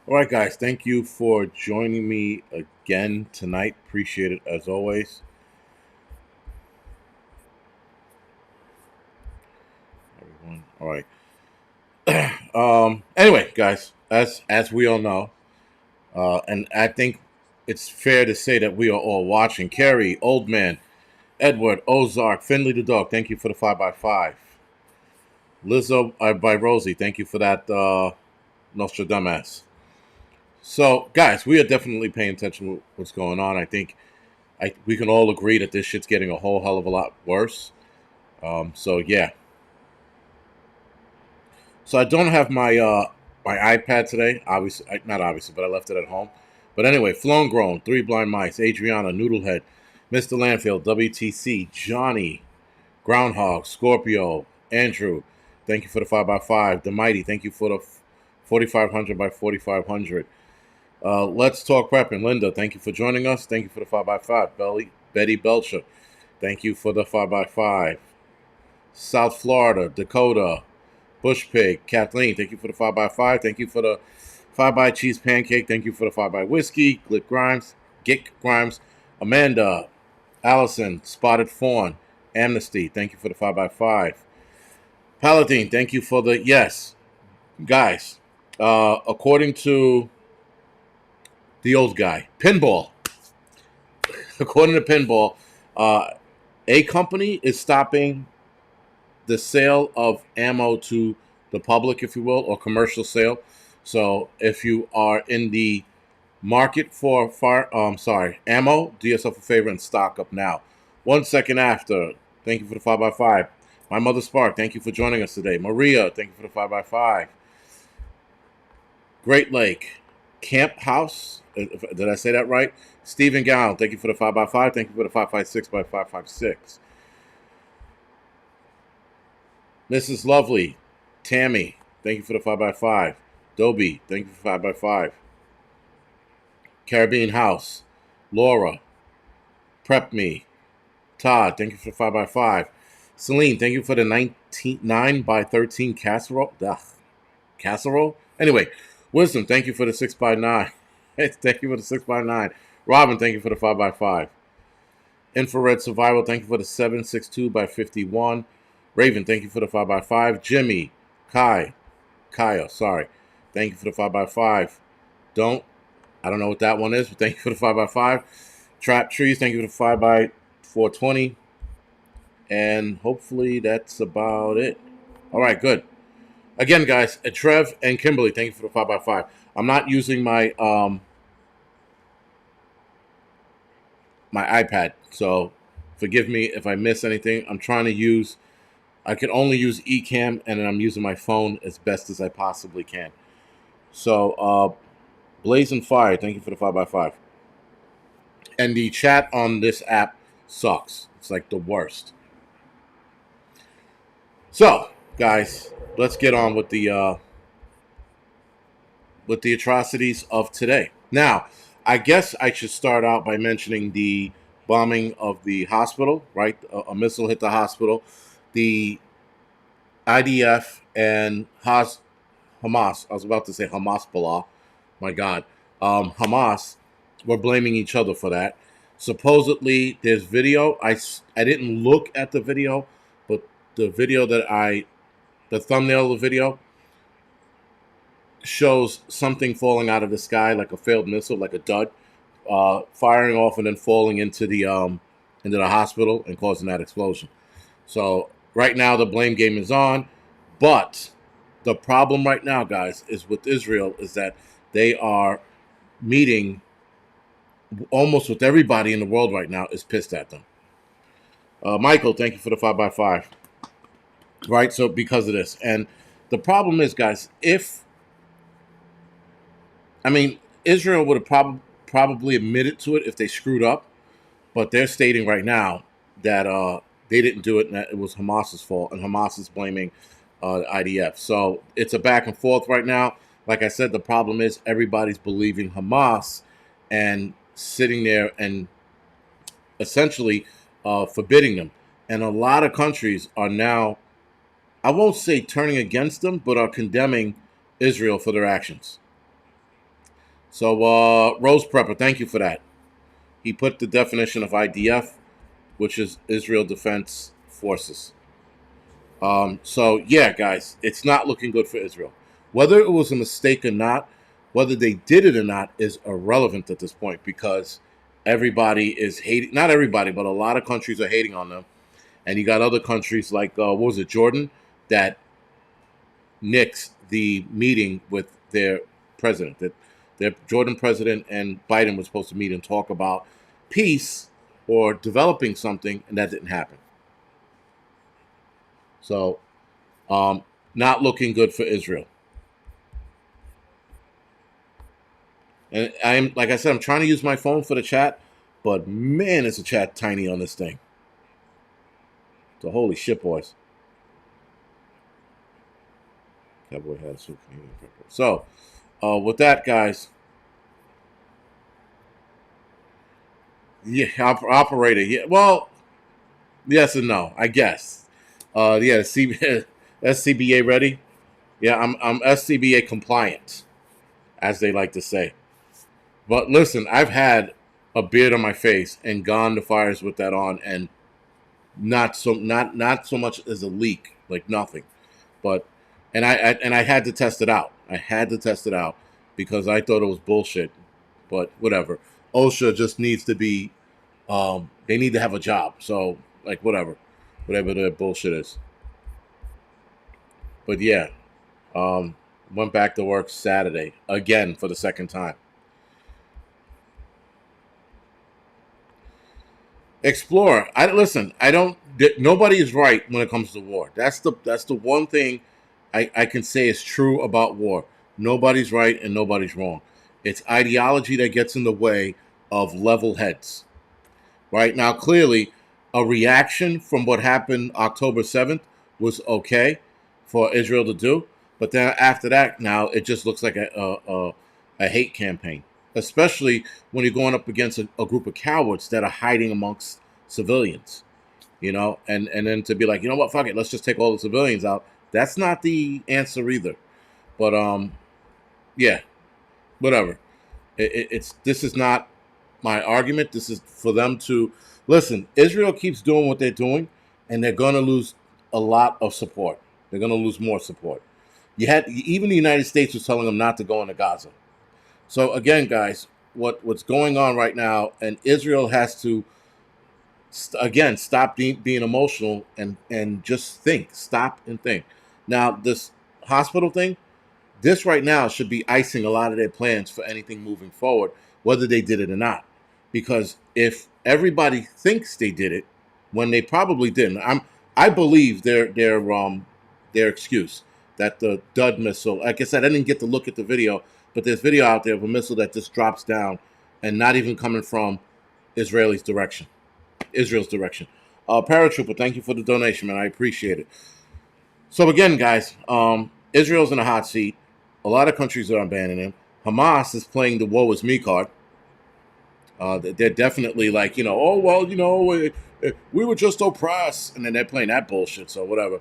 All right, guys. Thank you for joining me again tonight. Appreciate it as always. Everyone. All right. Anyway, guys, as we all know, and I think it's fair to say that we are all watching. Carrie, Old Man, Edward, Ozark, Finley the dog. Thank you for the 5x5. Lizzo by Rosie. Thank you for that Nostradamus. So, guys, we are definitely paying attention to what's going on. I think we can all agree that this shit's getting a whole hell of a lot worse. So yeah. So I don't have my iPad today. Obviously, not obviously, but I left it at home. But anyway, Flown Grown, Three Blind Mice, Adriana, Noodlehead, Mr. Landfill, WTC, Johnny, Groundhog, Scorpio, Andrew. Thank you for the 5x5. The Mighty. Thank you for the 4500 by 4500. Let's talk prepping. Linda, thank you for joining us. Thank you for the 5x5. Betty Belcher, thank you for the 5x5. South Florida, Dakota, Bush Pig, Kathleen, thank you for the 5x5. Thank you for the 5x cheese pancake. Thank you for the 5x whiskey. Gick Grimes, Amanda, Allison, Spotted Fawn, Amnesty, thank you for the 5x5. Paladine, thank you for the yes. Guys, according to the old guy, Pinball, according to Pinball, uh, a company is stopping the sale of ammo to the public, if you will, or commercial sale. So if you are in the market for ammo, do yourself a favor and stock up now. 1 second after, thank you for the 5x5. My mother Spark, thank you for joining us today. Maria, thank you for the 5x5. Great Lake, Camp House, did I say that right? Stephen Gown, thank you for the 5x5. Thank you for the 556 by 556. Mrs. Lovely, Tammy, thank you for the 5x5. Dobie, thank you for 5x5. Caribbean House, Laura, Prep Me, Todd, thank you for the 5x5. Celine, thank you for the 9 by 13 casserole. Ugh, casserole? Anyway, Wisdom, thank you for the 6x9. Thank you for the 6x9. Robin, thank you for the 5x5. Infrared Survival, thank you for the 762 by 51. Raven, thank you for the 5x5. Jimmy, Kaya, sorry. Thank you for the 5x5. I don't know what that one is, but thank you for the 5x5. Trap Trees, thank you for the 5 by 420. And hopefully that's about it. All right, good. Again, guys, Trev and Kimberly, thank you for the 5x5. I'm not using my iPad, so forgive me if I miss anything. I can only use Ecamm, and I'm using my phone as best as I possibly can. So, Blazing Fire, thank you for the 5x5. And the chat on this app sucks. It's like the worst. So, guys, let's get on with the atrocities of today. Now, I guess I should start out by mentioning the bombing of the hospital. Right, a missile hit the hospital. The IDF and Hamas. I was about to say Hamasballah. My God, Hamas were blaming each other for that. Supposedly, there's video. I didn't look at the video, but the video the thumbnail of the video shows something falling out of the sky like a failed missile, like a dud, firing off and then falling into the hospital and causing that explosion. So right now the blame game is on, but the problem right now, guys, is with Israel is that they are meeting almost with everybody in the world right now is pissed at them. Michael, thank you for the 5x5. Right, so because of this, and the problem is, guys, if I mean, Israel would have probably admitted to it if they screwed up, but they're stating right now that they didn't do it and that it was Hamas's fault, and Hamas is blaming IDF. So it's a back and forth right now. Like I said, the problem is everybody's believing Hamas and sitting there and essentially forbidding them. And a lot of countries are now, I won't say turning against them, but are condemning Israel for their actions. So, Rose Prepper, thank you for that. He put the definition of IDF, which is Israel Defense Forces. So, yeah, guys, it's not looking good for Israel. Whether it was a mistake or not, whether they did it or not, is irrelevant at this point because everybody is hating. Not everybody, but a lot of countries are hating on them. And you got other countries like, what was it, Jordan, that nixed the meeting with their president. That their Jordan president and Biden were supposed to meet and talk about peace or developing something, and that didn't happen. So, not looking good for Israel. And I'm like I said, I'm trying to use my phone for the chat, but man, is the chat tiny on this thing. So holy shit, boys. Cowboy hat, a suit, Canadian pepper. So, with that, guys, yeah, operator. Yeah, well, yes and no, I guess. Yeah, SCBA ready. Yeah, I'm SCBA compliant, as they like to say. But listen, I've had a beard on my face and gone to fires with that on, and not so much as a leak, like nothing. But and I had to test it out. I had to test it out because I thought it was bullshit. But whatever. OSHA just needs to be. They need to have a job. So like whatever the bullshit is. But yeah, went back to work Saturday again for the second time. Explore. I listen. I don't. Nobody is right when it comes to war. That's the one thing I can say is true about war. Nobody's right and nobody's wrong. It's ideology that gets in the way of level heads. Right now, clearly, a reaction from what happened October 7th was okay for Israel to do, but then after that, now it just looks like a hate campaign, especially when you're going up against a group of cowards that are hiding amongst civilians, and then to be like, you know what, fuck it, let's just take all the civilians out. That's not the answer either. But yeah, whatever. It's this is not my argument. This is for them to listen. Israel keeps doing what they're doing, and they're going to lose a lot of support. They're going to lose more support. You had even the United States was telling them not to go into Gaza. So again, guys, what's going on right now, and Israel has to again stop being emotional and just think. Stop and think. Now this hospital thing, this right now should be icing a lot of their plans for anything moving forward, whether they did it or not. Because if everybody thinks they did it when they probably didn't, I believe their excuse that the Dud missile. Like I said, I didn't get to look at the video, but there's video out there of a missile that just drops down and not even coming from Israel's direction. Israel's direction. Paratrooper, thank you for the donation, man. I appreciate it. So again, guys, Israel's in a hot seat. A lot of countries are abandoning him. Hamas is playing the "woe is me" card. They're definitely like, oh well, we were just oppressed, and then they're playing that bullshit. So whatever.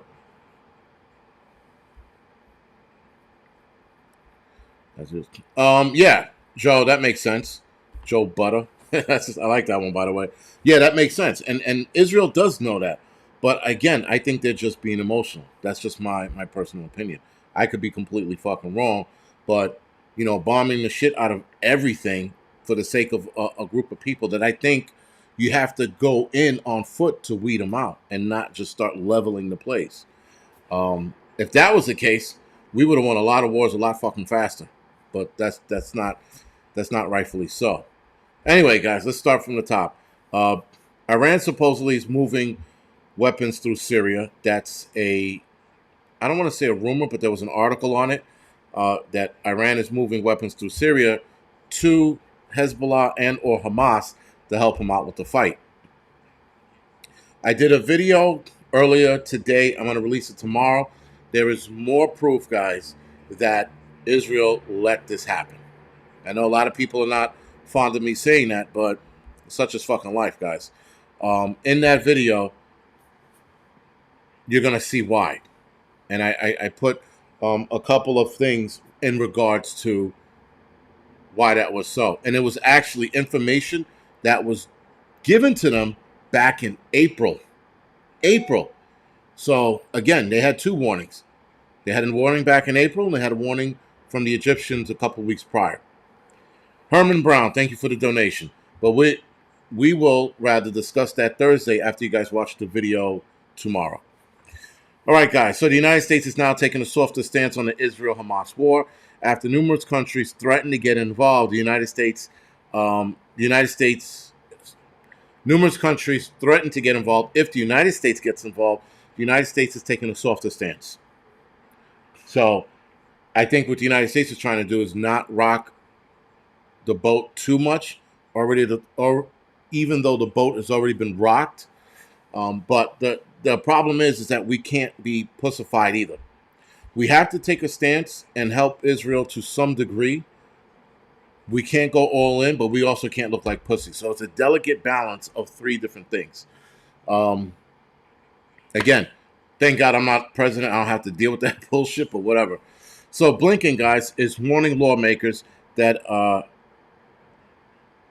That's just, yeah, Joe, that makes sense. Joe Butter, I like that one, by the way. Yeah, that makes sense, and Israel does know that, but again, I think they're just being emotional. That's just my personal opinion. I could be completely fucking wrong, but bombing the shit out of everything for the sake of a group of people that I think you have to go in on foot to weed them out and not just start leveling the place. If that was the case, we would have won a lot of wars a lot fucking faster. But that's not rightfully so. Anyway, guys, let's start from the top. Iran supposedly is moving weapons through Syria. That's I don't want to say a rumor, but there was an article on it that Iran is moving weapons through Syria to Hezbollah and or Hamas to help them out with the fight. I did a video earlier today. I'm going to release it tomorrow. There is more proof, guys, that Israel let this happen. I know a lot of people are not fond of me saying that, but such is fucking life, guys. In that video, you're going to see why. And I put a couple of things in regards to why that was so. And it was actually information that was given to them back in April. April. So again, they had two warnings. They had a warning back in April, and they had a warning from the Egyptians a couple weeks prior. Herman Brown, thank you for the donation. But we will rather discuss that Thursday after you guys watch the video tomorrow. All right, guys. So the United States is now taking a softer stance on the Israel-Hamas war after numerous countries threatened to get involved. Numerous countries threatened to get involved. If the United States gets involved, the United States is taking a softer stance. So I think what the United States is trying to do is not rock the boat too much, or even though the boat has already been rocked. But the problem is that we can't be pussified either. We have to take a stance and help Israel to some degree. We can't go all in, but we also can't look like pussies. So it's a delicate balance of three different things. Again, thank God I'm not president. I don't have to deal with that bullshit, but whatever. So Blinken, guys, is warning lawmakers that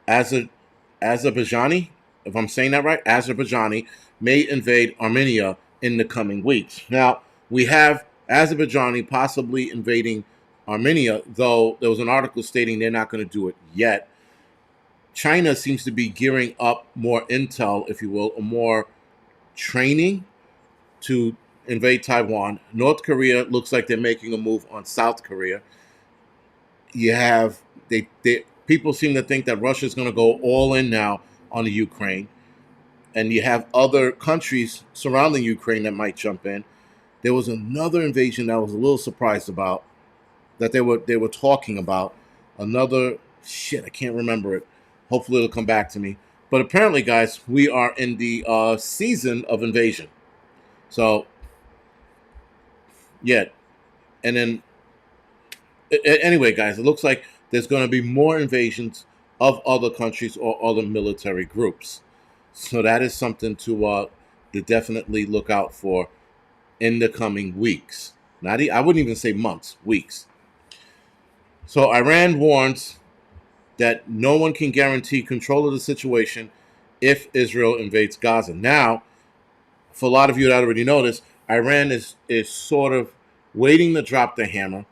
Azerbaijani, if I'm saying that right, Azerbaijani may invade Armenia in the coming weeks. Now, we have Azerbaijani possibly invading Armenia, though there was an article stating they're not going to do it yet. China seems to be gearing up more intel, if you will, or more training to invade Taiwan. North Korea looks like they're making a move on South Korea. You have people seem to think that Russia is going to go all in now on the Ukraine, and you have other countries surrounding Ukraine that might jump in. There was another invasion that I was a little surprised about, that they were talking about. Another shit, I can't remember it. Hopefully it'll come back to me. But apparently, guys, we are in the season of invasion. So, yeah. And then, anyway, guys, it looks like there's going to be more invasions of other countries or other military groups. So that is something to definitely look out for in the coming weeks. I wouldn't even say months, weeks. So Iran warns that no one can guarantee control of the situation if Israel invades Gaza. Now, for a lot of you that already know this, Iran is sort of waiting to drop the hammer,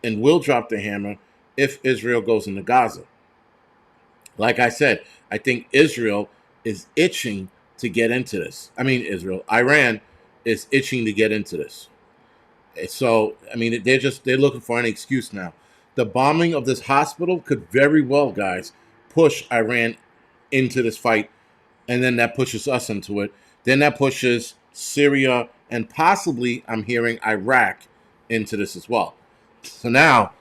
and will drop the hammer if Israel goes into Gaza. Like I said, I think Israel is itching to get into this. Iran is itching to get into this. So, they're looking for any excuse now. The bombing of this hospital could very well, guys, push Iran into this fight, and then that pushes us into it. Then that pushes Syria and possibly, I'm hearing, Iraq into this as well. So now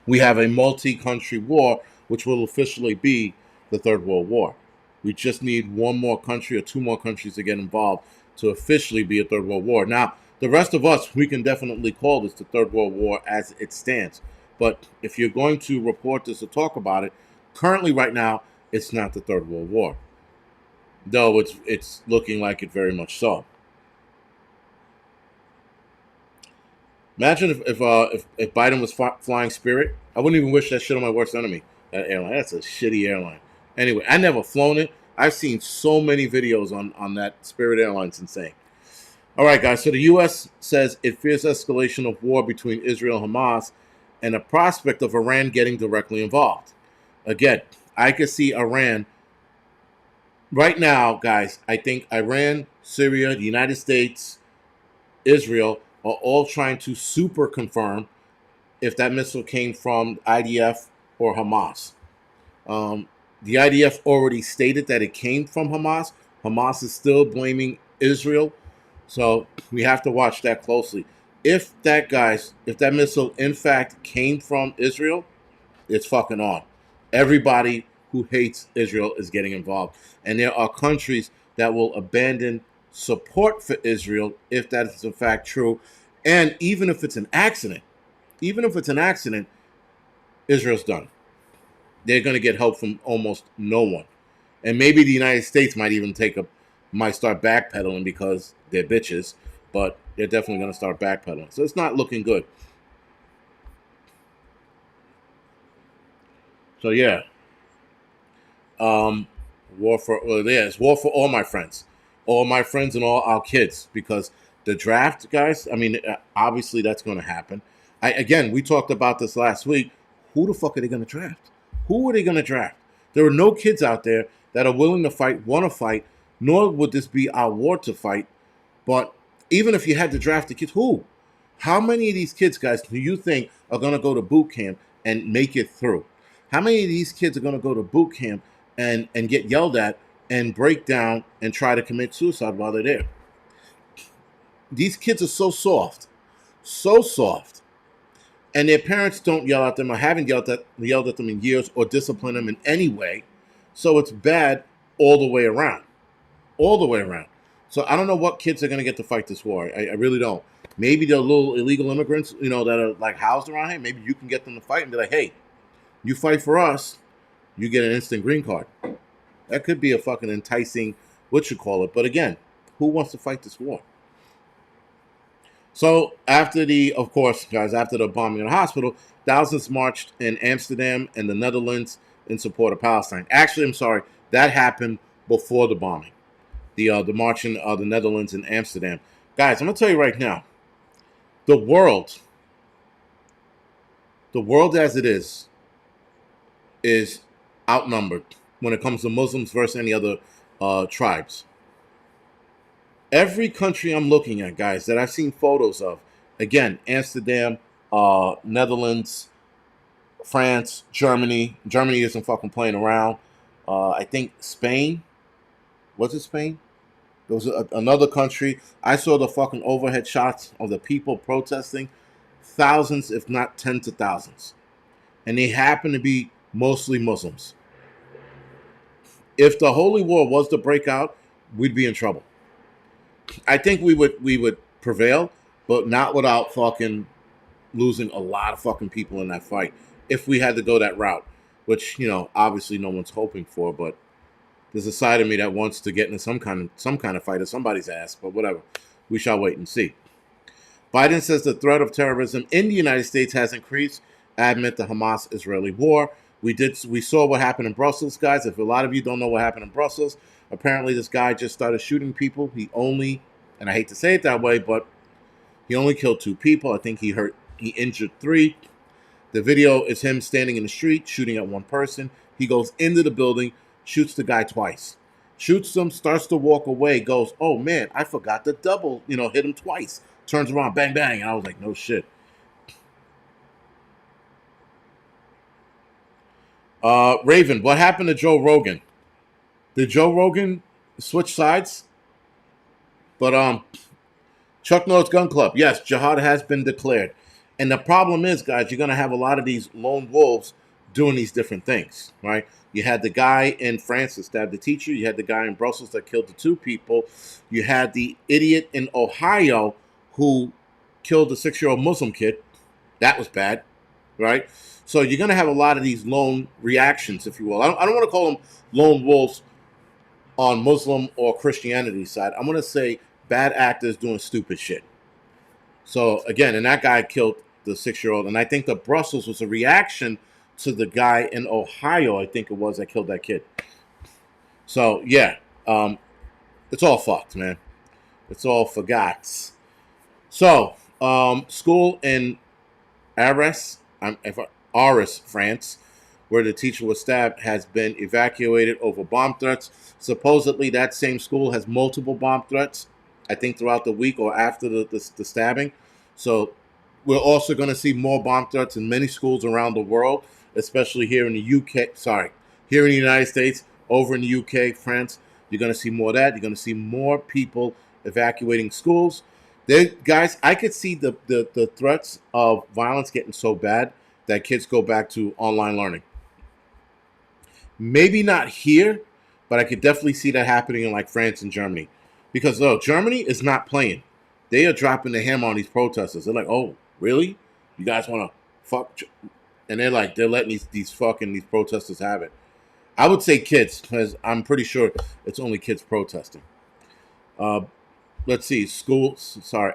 we have a multi-country war, which will officially be the Third World War. We just need one more country or two more countries to get involved to officially be a Third World War. Now, the rest of us, we can definitely call this the Third World War as it stands. But if you're going to report this or talk about it, currently right now, it's not the Third World War. Though it's looking like it very much so. Imagine if Biden was flying Spirit. I wouldn't even wish that shit on my worst enemy. That airline. That's a shitty airline. Anyway, I never flown it. I've seen so many videos on that Spirit airline. It's insane. All right, guys. So the U.S. says it fears escalation of war between Israel and Hamas and a prospect of Iran getting directly involved. Again, I could see Iran. Right now, guys, I think Iran, Syria, the United States, Israel are all trying to super confirm if that missile came from IDF or Hamas. The IDF already stated that it came from Hamas. Hamas is still blaming Israel. So we have to watch that closely. If that missile in fact came from Israel, it's fucking on. Everybody who hates Israel is getting involved. And there are countries that will abandon support for Israel if that is in fact true. And even if it's an accident, Israel's done. They're going to get help from almost no one. And maybe the United States might start backpedaling because they're bitches, but they're definitely going to start backpedaling. So it's not looking good. So yeah, um, war for yeah, it's war for all my friends and all our kids because the draft, guys. I mean, obviously that's going to happen. Again, we talked about this last week. Who the fuck are they going to draft? Who are they going to draft? There are no kids out there that are willing to fight, want to fight. Nor would this be our war to fight. But even if you had to draft the kids, who? How many of these kids, guys, do you think are going to go to boot camp and make it through? How many of these kids are going to go to boot camp and get yelled at and break down and try to commit suicide while they're there? These kids are so soft, and their parents don't yell at them or haven't yelled at them in years or discipline them in any way. So it's bad all the way around, all the way around. So I don't know what kids are going to get to fight this war. I really don't. Maybe the little illegal immigrants, that are like housed around here. Maybe you can get them to fight and be like, "Hey, you fight for us, you get an instant green card." That could be a fucking enticing, what you call it. But again, who wants to fight this war? So of course, guys, after the bombing of the hospital, thousands marched in Amsterdam and the Netherlands in support of Palestine. Actually, I'm sorry, that happened before the bombing. The marching of the Netherlands and Amsterdam. Guys, I'm gonna tell you right now, the world, the world as it is outnumbered when it comes to Muslims versus any other tribes. Every country I'm looking at, guys, that I've seen photos of, again, Amsterdam, Netherlands, France, Germany. Germany isn't fucking playing around. I think Spain. Was it Spain? There was another country. I saw the fucking overhead shots of the people protesting, thousands, if not tens of thousands, and they happen to be mostly Muslims. If the holy war was to break out, we'd be in trouble. I think we would prevail, but not without fucking losing a lot of fucking people in that fight. If we had to go that route, which obviously no one's hoping for, but there's a side of me that wants to get into some kind of fight of somebody's ass. But whatever, we shall wait and see. Biden says the threat of terrorism in the United States has increased amid the Hamas-Israeli war. We saw what happened in Brussels, guys. If a lot of you don't know what happened in Brussels, apparently this guy just started shooting people. And I hate to say it that way, but he only killed 2 people. I think he injured 3. The video is him standing in the street shooting at one person. He goes into the building, shoots the guy twice. Shoots him, starts to walk away, goes, "Oh man, I forgot to double, hit him twice." Turns around, bang, bang. And I was like, no shit. Raven, what happened to Joe Rogan? Did Joe Rogan switch sides? But Chuck Norris Gun Club, yes, jihad has been declared. And the problem is, guys, you're going to have a lot of these lone wolves doing these different things, right? You had the guy in France that stabbed the teacher. You had the guy in Brussels that killed the 2 people. You had the idiot in Ohio who killed a 6-year-old Muslim kid. That was bad, right? So you're going to have a lot of these lone reactions, if you will. I don't want to call them lone wolves on Muslim or Christianity side. I'm going to say bad actors doing stupid shit. So again, and that guy killed the 6-year-old, and I think the Brussels was a reaction to the guy in Ohio, I think it was, that killed that kid. So yeah, it's all fucked, man. It's all forgots. So school in Arras, France, where the teacher was stabbed, has been evacuated over bomb threats. Supposedly, that same school has multiple bomb threats, I think, throughout the week or after the stabbing. So we're also going to see more bomb threats in many schools around the world, especially here in the UK. Sorry, here in the United States, over in the UK, France. You're going to see more of that. You're going to see more people evacuating schools. Guys, I could see the threats of violence getting so bad that kids go back to online learning. Maybe not here, but I could definitely see that happening in like France and Germany. Because Germany is not playing. They are dropping the hammer on these protesters. They're like, "Oh, really? You guys want to fuck?" And they're letting these protesters have it. I would say kids, because I'm pretty sure it's only kids protesting. Let's see.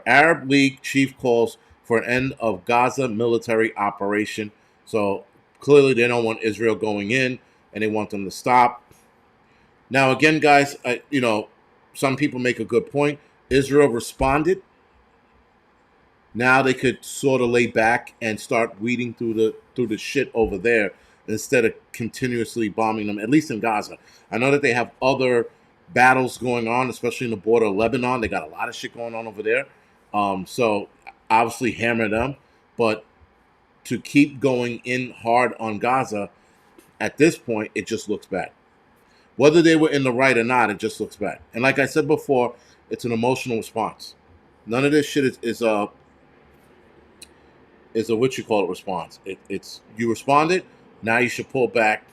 Arab League chief calls for an end of Gaza military operation. So Clearly, they don't want Israel going in, and they want them to stop. Now, again, guys, some people make a good point. Israel responded. Now they could sort of lay back and start weeding through the shit over there instead of continuously bombing them. At least in Gaza, I know that they have other battles going on, especially in the border of Lebanon. They got a lot of shit going on over there. So obviously hammer them, but to keep going in hard on Gaza at this point, it just looks bad. Whether they were in the right or not, it just looks bad. And like I said before, it's an emotional response. None of this shit is a what you call it response. It's you responded. Now you should pull back,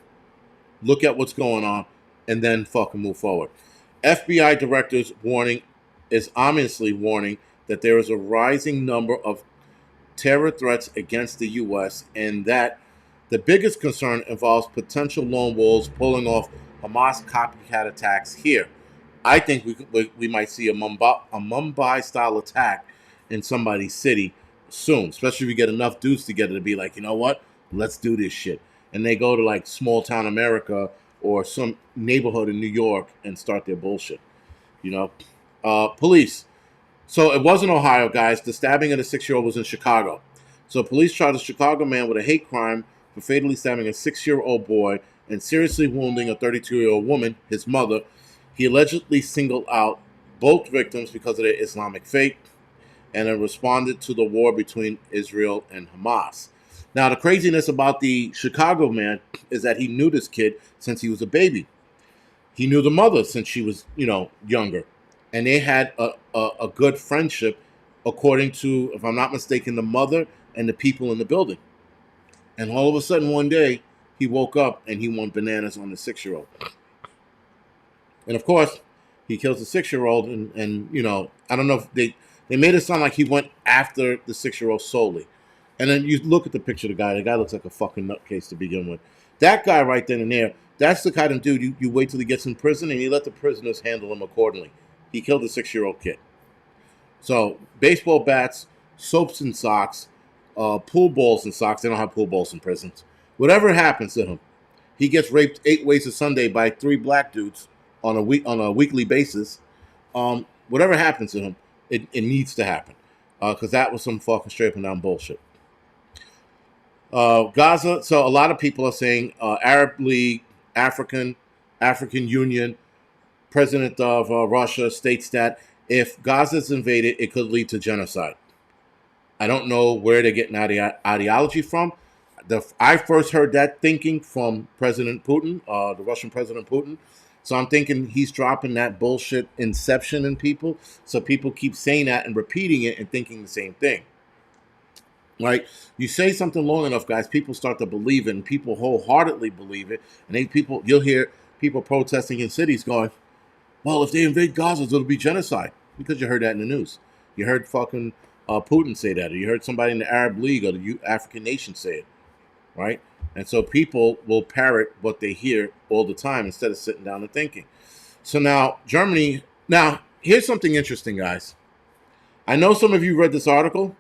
look at what's going on, and then fucking move forward. FBI director's warning is ominously warning that there is a rising number of terror threats against the U.S. and that the biggest concern involves potential lone wolves pulling off Hamas copycat attacks here. I think we might see a Mumbai style attack in somebody's city soon, especially if we get enough dudes together to be like, you know what, let's do this shit. And they go to like small town America or some neighborhood in New York and start their bullshit. Police. So it wasn't Ohio, guys. The stabbing of the 6-year-old was in Chicago. So police charged a Chicago man with a hate crime for fatally stabbing a 6-year-old boy and seriously wounding a 32-year-old woman, his mother. He allegedly singled out both victims because of their Islamic faith and have responded to the war between Israel and Hamas. Now, the craziness about the Chicago man is that he knew this kid since he was a baby. He knew the mother since she was, younger. And they had a good friendship, according to, if I'm not mistaken, the mother and the people in the building. And all of a sudden, one day, he woke up and he went bananas on the 6-year-old. And of course, he kills the 6-year-old, and I don't know if they made it sound like he went after the 6-year-old solely. And then you look at the picture of the guy. The guy looks like a fucking nutcase to begin with. That guy right then and there, that's the kind of dude you wait till he gets in prison and you let the prisoners handle him accordingly. He killed a 6-year-old kid. So baseball bats, soaps and socks, pool balls and socks. They don't have pool balls in prisons. Whatever happens to him, he gets raped 8 ways a Sunday by 3 black dudes on a weekly basis. Whatever happens to him, it needs to happen because that was some fucking straight up and down bullshit. Gaza. So a lot of people are saying Arab League, African Union, President of Russia states that if Gaza is invaded, it could lead to genocide. I don't know where they're getting ideology from. I first heard that thinking from President Putin, the Russian President Putin. So I'm thinking he's dropping that bullshit inception in people. So people keep saying that and repeating it and thinking the same thing. Right? You say something long enough, guys, people start to believe it, and people wholeheartedly believe it. And you'll hear people protesting in cities going, well, if they invade Gaza, it'll be genocide. Because you heard that in the news. You heard fucking Putin say that, or you heard somebody in the Arab League or the African nation say it, right? And so people will parrot what they hear all the time instead of sitting down and thinking. So now, Germany. Now, here's something interesting, guys. I know some of you read this article,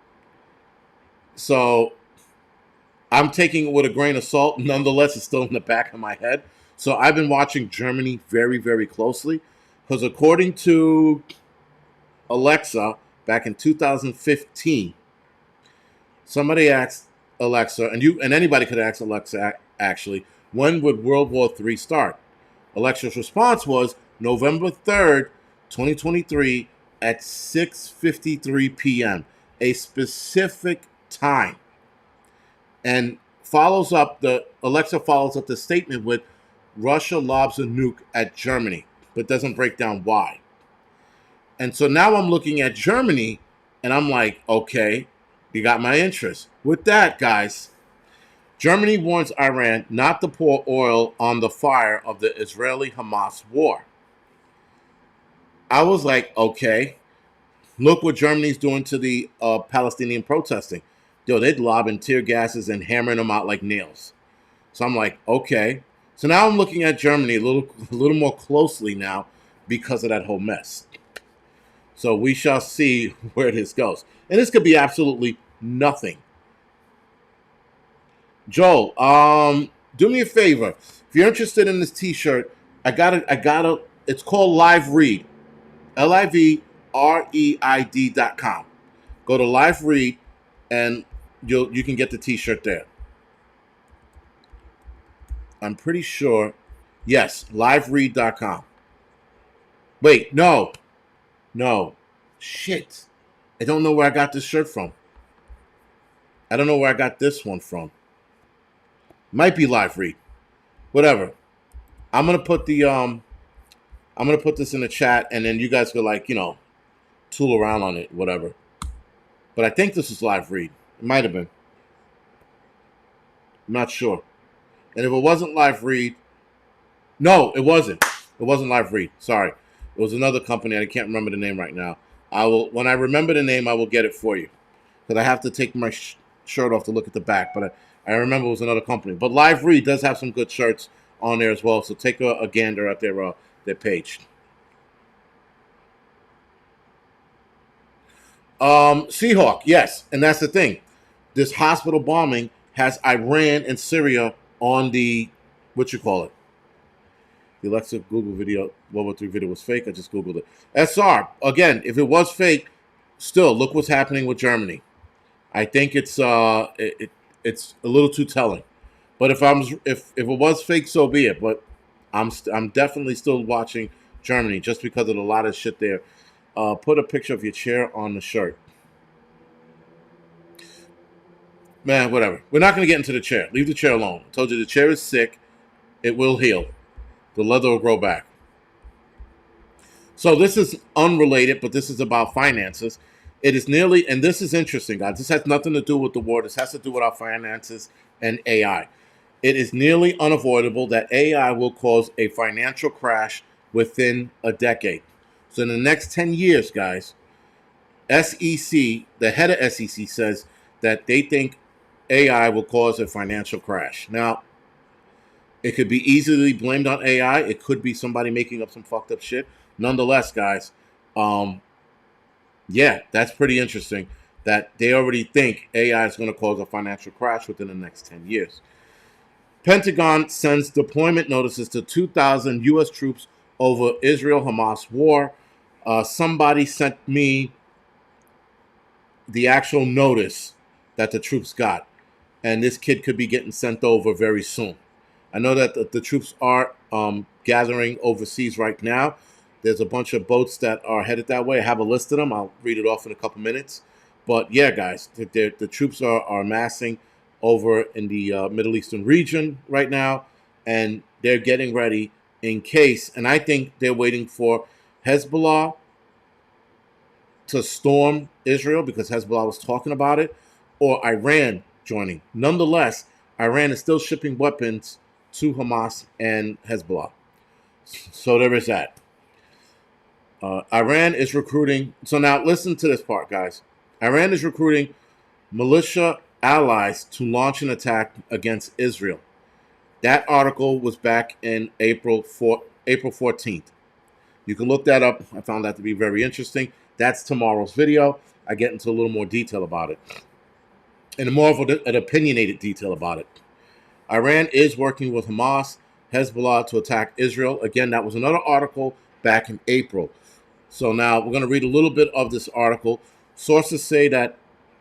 so I'm taking it with a grain of salt. Nonetheless, it's still in the back of my head. So I've been watching Germany very, very closely because according to Alexa, back in 2015, somebody asked Alexa, and anybody could ask Alexa actually, when would World War III start? Alexa's response was November 3rd, 2023 at 6:53 p.m., a specific time. And Alexa follows up the statement with Russia lobs a nuke at Germany, but doesn't break down why. And so now I'm looking at Germany, and I'm like, okay, you got my interest. With that, guys, Germany warns Iran not to pour oil on the fire of the Israeli-Hamas war. I was like, okay, look what Germany's doing to the Palestinian protesting. Yo, they're lobbing tear gases and hammering them out like nails. So I'm like, okay. So now I'm looking at Germany a little more closely now because of that whole mess. So we shall see where this goes. And this could be absolutely nothing. Joel, do me a favor. If you're interested in this T-shirt, I gotta. It's called Live Read. LIVREID.com. Go to Live Read, and you can get the T-shirt there. I'm pretty sure. Yes, liveread.com. Wait, no, shit. I don't know where I got this shirt from. I don't know where I got this one from. Might be Live Read. Whatever. I'm gonna put the I'm gonna put this in the chat, and then you guys could tool around on it, whatever. But I think this is Live Read. It might have been. I'm not sure. And if it wasn't Live Read, no, it wasn't. It wasn't Live Read. Sorry, it was another company. I can't remember the name right now. I will, when I remember the name, I will get it for you. Because I have to take my shirt off to look at the back. But I remember it was another company. But Live Read does have some good shirts on there as well. So take a gander at their page. Seahawk, yes, and that's the thing. This hospital bombing has Iran and Syria on the what you call it. The Alexa Google video World War III video was fake. I just googled it. SR again. If it was fake, still look what's happening with Germany. I think it's a little too telling. But if it was fake, so be it. But I'm definitely still watching Germany just because of a lot of shit there. Put a picture of your chair on the shirt. Man, whatever. We're not going to get into the chair. Leave the chair alone. I told you the chair is sick. It will heal. The leather will grow back. So this is unrelated, but this is about finances. It is nearly, and this is interesting, guys. This has nothing to do with the war. This has to do with our finances and AI. It is nearly unavoidable that AI will cause a financial crash within a decade. So in the next 10 years, guys, SEC, the head of SEC says that they think AI will cause a financial crash. Now, it could be easily blamed on AI. It could be somebody making up some fucked up shit. Nonetheless, guys, yeah, that's pretty interesting that they already think AI is going to cause a financial crash within the next 10 years. Pentagon sends deployment notices to 2,000 U.S. troops over Israel-Hamas war. Somebody sent me the actual notice that the troops got, and this kid could be getting sent over very soon. I know that the troops are gathering overseas right now. There's a bunch of boats that are headed that way. I have a list of them. I'll read it off in a couple minutes. But yeah, guys, the troops are amassing over in the Middle Eastern region right now, and they're getting ready in case. And I think they're waiting for Hezbollah to storm Israel because Hezbollah was talking about it, or Iran joining. Nonetheless, Iran is still shipping weapons to Hamas and Hezbollah. So there is that. Iran is recruiting. So now listen to this part, guys. Iran is recruiting militia allies to launch an attack against Israel. That article was back in April 14th. You can look that up. I found that to be very interesting. That's tomorrow's video. I get into a little more detail about it. And more of an opinionated detail about it. Iran is working with Hamas, Hezbollah to attack Israel. Again, that was another article back in April. So now we're going to read a little bit of this article. Sources say that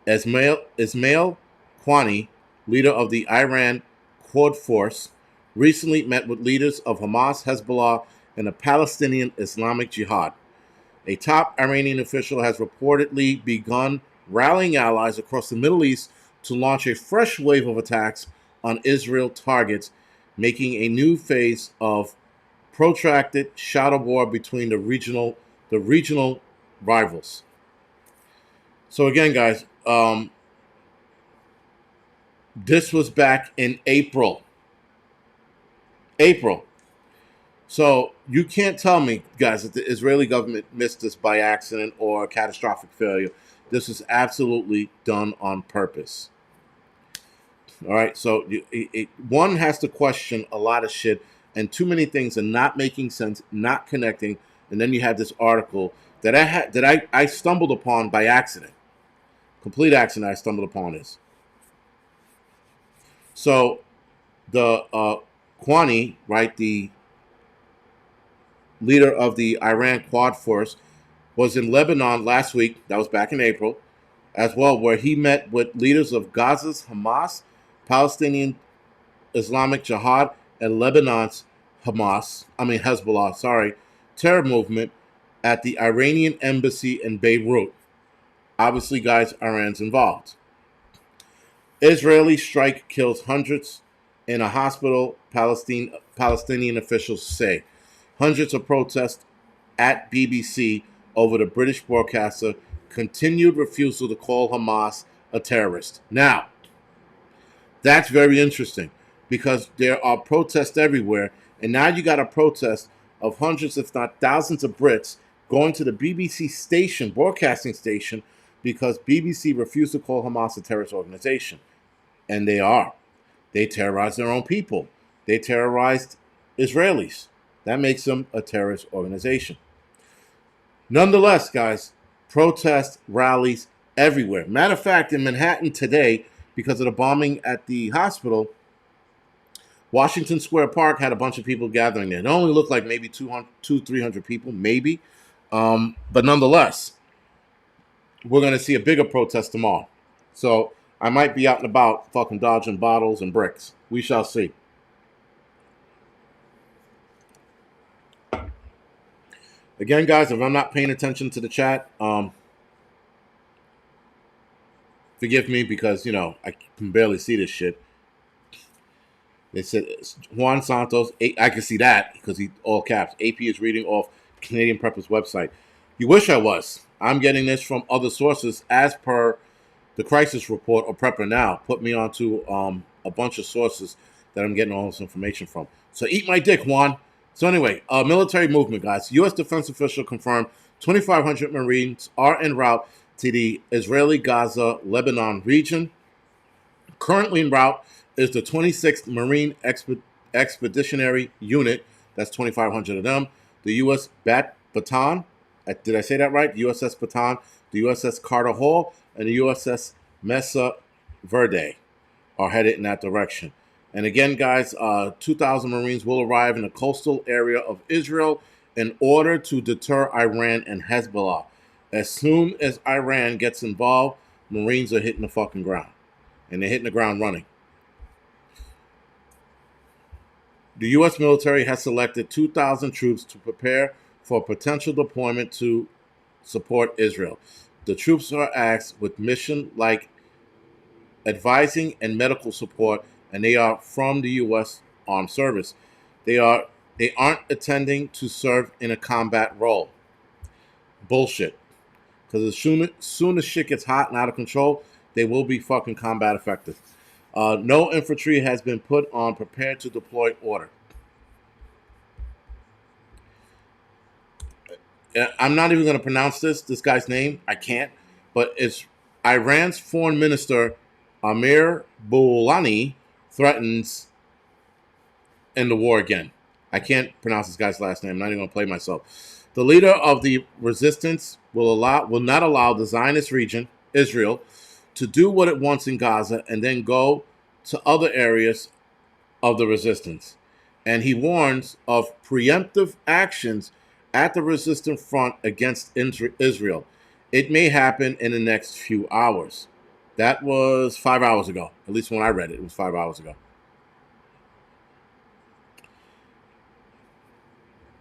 Ismail Qani, leader of the Iran Quds Force, recently met with leaders of Hamas, Hezbollah, and the Palestinian Islamic Jihad. A top Iranian official has reportedly begun rallying allies across the Middle East to launch a fresh wave of attacks on Israel targets, making a new phase of protracted shadow war between the regional rivals. So again, guys, this was back in April. So you can't tell me, guys, that the Israeli government missed this by accident or catastrophic failure. This is absolutely done on purpose. All right, so one has to question a lot of shit, and too many things are not making sense, not connecting, and then you have this article that I stumbled upon by accident, complete accident. I stumbled upon this. So the Kwani, right, the leader of the Iran Quad Force, was in Lebanon last week. That was back in April, as well, where he met with leaders of Gaza's Hamas, Palestinian Islamic Jihad, and Lebanon's Hezbollah, terror movement at the Iranian embassy in Beirut. Obviously, guys, Iran's involved. Israeli strike kills hundreds in a hospital, Palestinian officials say. Hundreds of protests at BBC over the British broadcaster continued refusal to call Hamas a terrorist. Now, that's very interesting because there are protests everywhere, and now you got a protest of hundreds, if not thousands, of Brits going to the BBC station, broadcasting station, because BBC refused to call Hamas a terrorist organization. And they are. They terrorized their own people. They terrorized Israelis. That makes them a terrorist organization. Nonetheless, guys, protests, rallies everywhere. Matter of fact, in Manhattan today, because of the bombing at the hospital, Washington Square Park had a bunch of people gathering there. It only looked like maybe 300 people, maybe. But nonetheless, we're going to see a bigger protest tomorrow. So I might be out and about fucking dodging bottles and bricks. We shall see. Again, guys, if I'm not paying attention to the chat, forgive me because, I can barely see this shit. They said Juan Santos, I can see that because he all caps. AP is reading off Canadian Prepper's website. You wish I was. I'm getting this from other sources as per the crisis report or Prepper Now. Put me onto a bunch of sources that I'm getting all this information from. So eat my dick, Juan. So anyway, military movement, guys. U.S. defense official confirmed 2,500 Marines are en route to the Israeli Gaza Lebanon region. Currently en route is the 26th Marine Expeditionary Unit. That's 2,500 of them. The U.S. Bataan. Did I say that right? USS Bataan, the USS Carter Hall, and the USS Mesa Verde are headed in that direction. And again, guys, 2,000 Marines will arrive in the coastal area of Israel in order to deter Iran and Hezbollah. As soon as Iran gets involved, Marines are hitting the fucking ground. And they're hitting the ground running. The U.S. military has selected 2,000 troops to prepare for potential deployment to support Israel. The troops are asked with mission like advising and medical support, and they are from the U.S. Armed Service. They aren't intending to serve in a combat role. Bullshit. Because as soon as shit gets hot and out of control, they will be fucking combat effective. No infantry has been put on prepared to deploy order. I'm not even going to pronounce this guy's name. I can't. But it's Iran's foreign minister, Amir Boulani, threatens end the war again. I can't pronounce this guy's last name. I'm not even going to play myself. The leader of the resistance will not allow the Zionist region, Israel, to do what it wants in Gaza and then go to other areas of the resistance. And he warns of preemptive actions at the resistant front against Israel. It may happen in the next few hours. That was 5 hours ago. At least when I read it, it was 5 hours ago.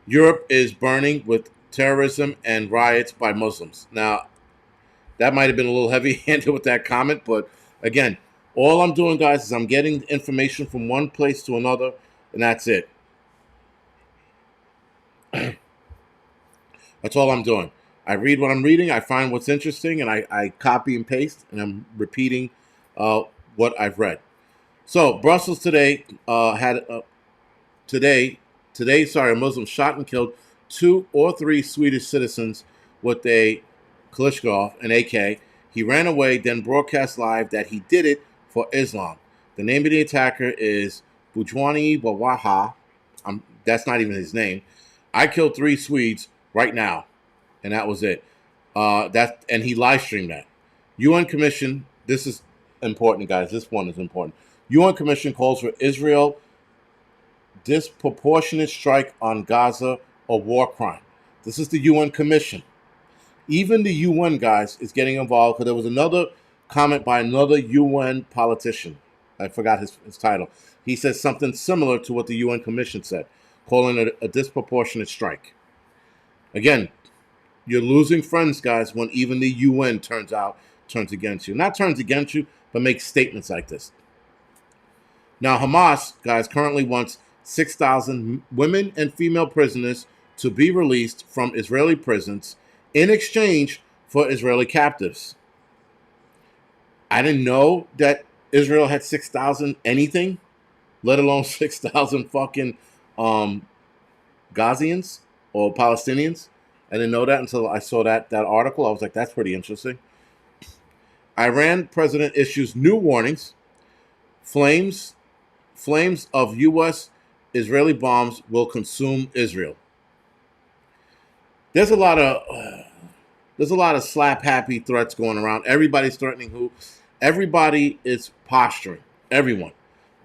Europe is burning with terrorism and riots by Muslims. Now, that might have been a little heavy-handed with that comment, but again, all I'm doing, guys, is I'm getting information from one place to another, and that's it. That's all I'm doing. I read what I'm reading, I find what's interesting, and I copy and paste, and I'm repeating what I've read. So, Brussels today a Muslim shot and killed 2 or 3 Swedish citizens with a Kalashnikov, an AK. He ran away, then broadcast live that he did it for Islam. The name of the attacker is Bujwani Bawaha. That's not even his name. I killed 3 Swedes right now, and that was it. And he live streamed that. UN Commission. This is important, guys. This one is important. UN Commission calls for Israel disproportionate strike on Gaza a war crime. This is the UN Commission. Even the UN, guys, is getting involved because there was another comment by another UN politician. I forgot his title. He said something similar to what the UN Commission said, calling it a disproportionate strike. Again, you're losing friends, guys, when even the UN turns against you. Not turns against you, but makes statements like this. Now, Hamas, guys, currently wants 6,000 women and female prisoners to be released from Israeli prisons in exchange for Israeli captives. I didn't know that Israel had 6,000 anything, let alone 6,000 fucking Gazians or Palestinians. I didn't know that until I saw that article. I was like, that's pretty interesting. Iran president issues new warnings. Flames of U.S. Israeli bombs will consume Israel. There's a lot of slap happy threats going around. Everybody's threatening who? Everybody is posturing. Everyone.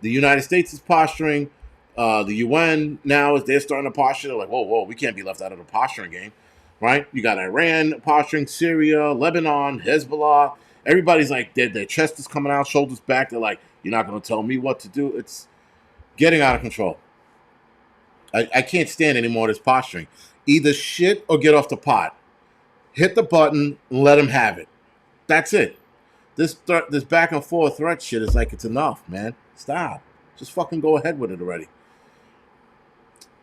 The United States is posturing. The UN now they're starting to posture. They're like, whoa, we can't be left out of the posturing game, right? You got Iran posturing, Syria, Lebanon, Hezbollah. Everybody's like, their chest is coming out, shoulders back. They're like, you're not going to tell me what to do. It's getting out of control. I can't stand any more of this posturing. Either shit or get off the pot. Hit the button and let them have it. That's it. This back and forth threat shit is like, it's enough, man. Stop. Just fucking go ahead with it already.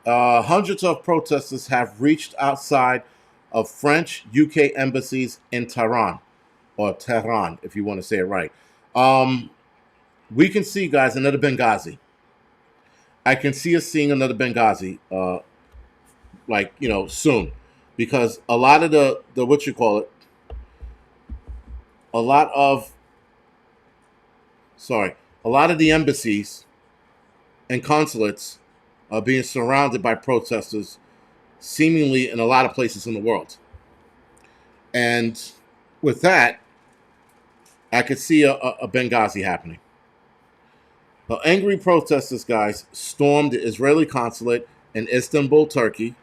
Hundreds of protesters have reached outside of French UK embassies in Tehran, or Tehran, if you want to say it right. We can see, guys, another Benghazi. I can see us seeing another Benghazi, soon, because a lot of the a lot of the embassies and consulates are being surrounded by protesters, seemingly in a lot of places in the world. And with that, I could see a Benghazi happening. The angry protesters, guys, stormed the Israeli consulate in Istanbul, Turkey.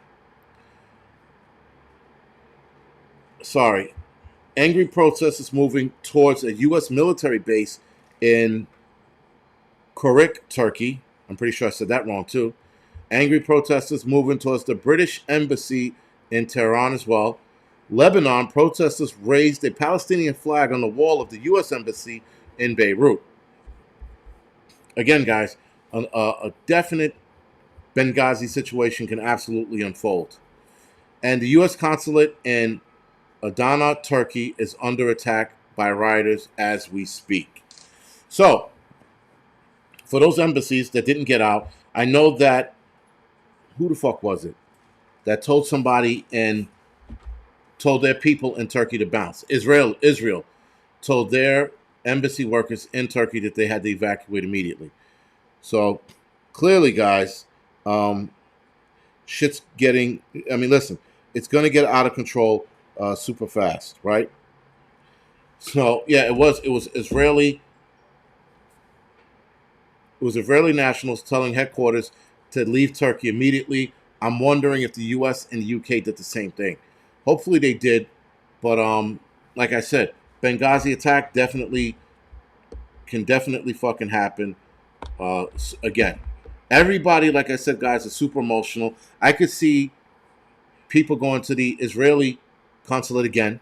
Angry protesters moving towards a U.S. military base in Korik, Turkey. I'm pretty sure I said that wrong, too. Angry protesters moving towards the British embassy in Tehran as well. Lebanon, protesters raised a Palestinian flag on the wall of the U.S. embassy in Beirut. Again, guys, a definite Benghazi situation can absolutely unfold. And the U.S. consulate in Adana, Turkey, is under attack by rioters as we speak. So, for those embassies that didn't get out, I know that, who the fuck was it that told somebody and told their people in Turkey to bounce? Israel told their embassy workers in Turkey that they had to evacuate immediately. So, clearly, guys, shit's getting, listen, it's going to get out of control super fast, right? So, yeah, it was Israeli nationals telling headquarters to leave Turkey immediately. I'm wondering if the U.S. and the UK did the same thing. Hopefully they did, but like I said, Benghazi attack can definitely fucking happen again. Everybody, like I said, guys, is super emotional. I could see people going to the Israeli consulate again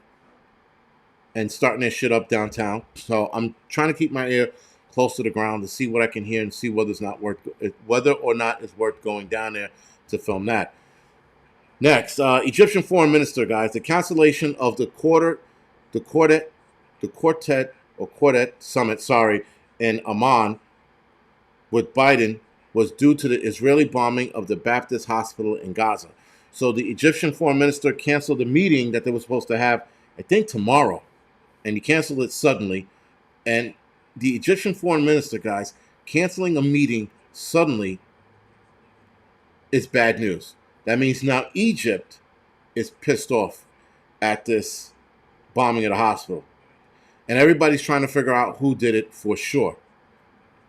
and starting their shit up downtown. So I'm trying to keep my ear close to the ground to see what I can hear and see whether or not it's worth going down there to film that. Next, Egyptian foreign minister, guys, the cancellation of the Quartet summit, in Amman with Biden was due to the Israeli bombing of the Baptist hospital in Gaza. So the Egyptian foreign minister canceled the meeting that they were supposed to have, I think, tomorrow, and he canceled it suddenly. And the Egyptian foreign minister, guys, canceling a meeting suddenly is bad news. That means now Egypt is pissed off at this bombing of the hospital. And everybody's trying to figure out who did it for sure.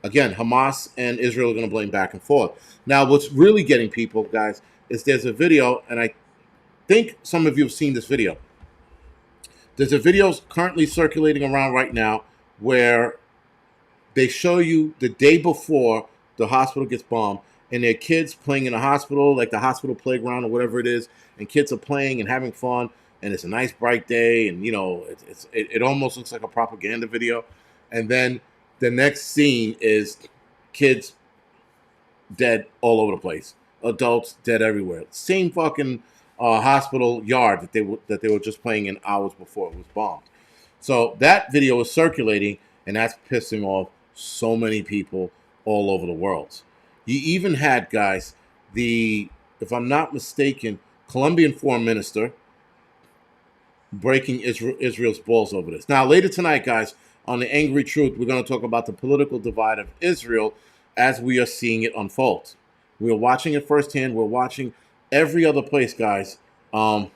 Again, Hamas and Israel are going to blame back and forth. Now, what's really getting people, guys, is there's a video, and I think some of you have seen this video. There's a video currently circulating around right now where they show you the day before the hospital gets bombed, and their kids playing in a hospital, like the hospital playground or whatever it is, and kids are playing and having fun, and it's a nice bright day, and it almost looks like a propaganda video. And then the next scene is kids dead all over the place, adults dead everywhere. Same fucking hospital yard that they were just playing in hours before it was bombed. So that video is circulating, and that's pissing off so many people all over the world. You even had, guys, if I'm not mistaken, Colombian foreign minister breaking Israel's balls over this. Now, later tonight, guys, on The Angry Truth, we're going to talk about the political divide of Israel as we are seeing it unfold. We're watching it firsthand. We're watching every other place, guys. We're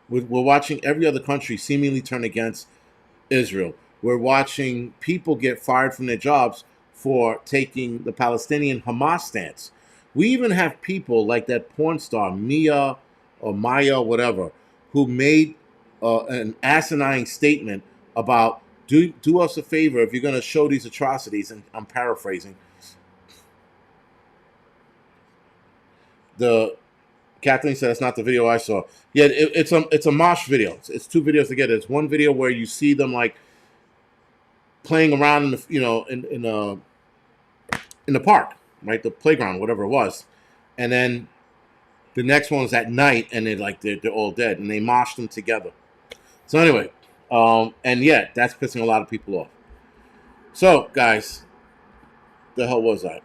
watching every other country seemingly turn against Israel. We're watching people get fired from their jobs for taking the Palestinian Hamas stance. We even have people like that porn star, Mia or Maya, whatever, who made an asinine statement about do us a favor if you're going to show these atrocities, and I'm paraphrasing. Kathleen said it's not the video I saw. Yeah, it's a mosh video. It's two videos together. It's one video where you see them like playing around in the in the park, right, the playground, whatever it was, and then the next one was at night, and they're all dead, and they moshed them together. So anyway, and yeah, that's pissing a lot of people off. So guys, the hell was I?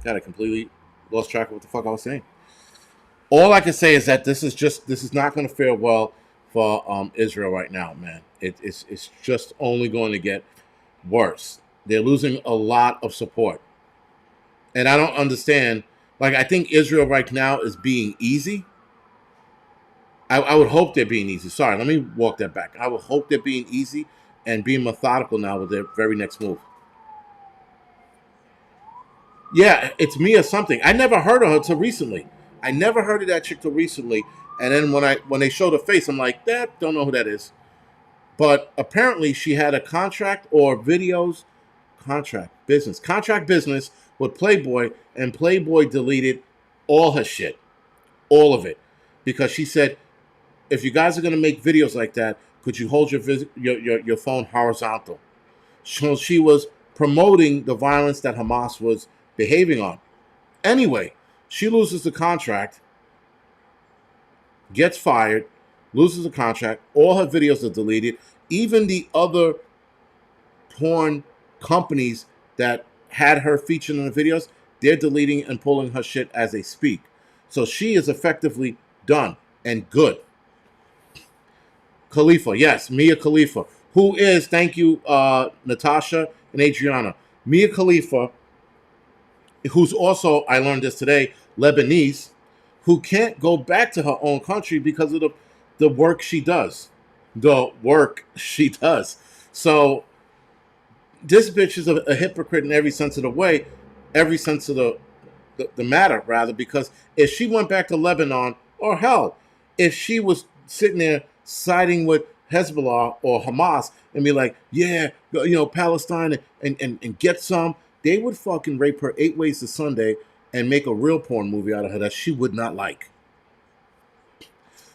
God, I completely lost track of what the fuck I was saying. All I can say is that this is not going to fare well for Israel right now, man. It's just only going to get worse. They're losing a lot of support, and I don't understand. Like, I think Israel right now is being easy. I would hope they're being easy. Sorry, let me walk that back. I would hope they're being easy and being methodical now with their very next move. Yeah, it's Mia something. I never heard of her till recently. I never heard of that chick till recently. And then when they showed her face, I'm like, don't know who that is. But apparently she had a contract contract business with Playboy, and Playboy deleted all her shit, all of it, because she said, if you guys are going to make videos like that, could you hold your phone horizontal? So she was promoting the violence that Hamas was behaving on. Anyway, she loses the contract, gets fired, loses the contract. All her videos are deleted. Even the other porn companies that had her featured in the videos, they're deleting and pulling her shit as they speak. So she is effectively done and good. Khalifa, yes, Mia Khalifa, who is, thank you, Natasha and Adriana. Mia Khalifa, who's also, I learned this today, Lebanese, who can't go back to her own country because of the work she does. The work she does. So this bitch is a hypocrite in every sense of the way, every sense of the matter, rather, because if she went back to Lebanon, or hell, if she was sitting there siding with Hezbollah or Hamas and be like, yeah, Palestine and get some, they would fucking rape her 8 ways to Sunday and make a real porn movie out of her that she would not like.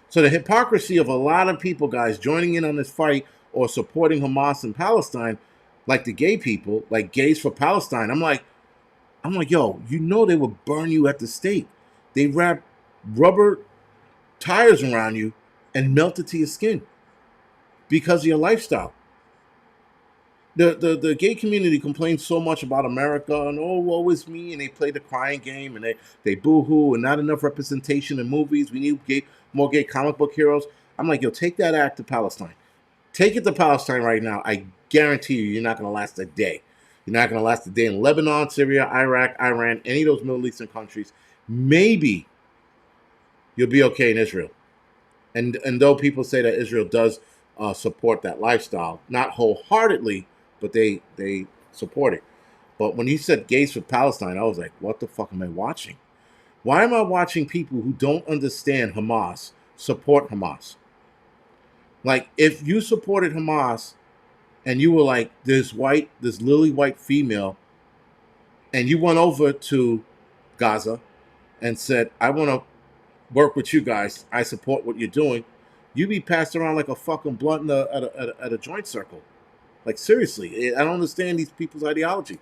So the hypocrisy of a lot of people, guys, joining in on this fight or supporting Hamas and Palestine, like the gay people, like Gays for Palestine, I'm like, yo, they will burn you at the stake. They wrap rubber tires around you and melt it to your skin because of your lifestyle. The gay community complains so much about America and, oh, woe is me, and they play the crying game and they boo-hoo and not enough representation in movies. We need more gay comic book heroes. I'm like, yo, take that act to Palestine. Take it to Palestine right now. I guarantee you're not going to last a day. You're not going to last a day in Lebanon, Syria, Iraq, Iran, any of those Middle Eastern countries. Maybe you'll be okay in Israel. And though people say that Israel does support that lifestyle, not wholeheartedly, but they support it. But when he said gays for Palestine, I was like, what the fuck am I watching? Why am I watching people who don't understand Hamas support Hamas? Like, if you supported Hamas and you were like this lily white female, and you went over to Gaza and said, I want to work with you guys, I support what you're doing, you'd be passed around like a fucking blunt in at a joint circle. Like, seriously, I don't understand these people's ideology.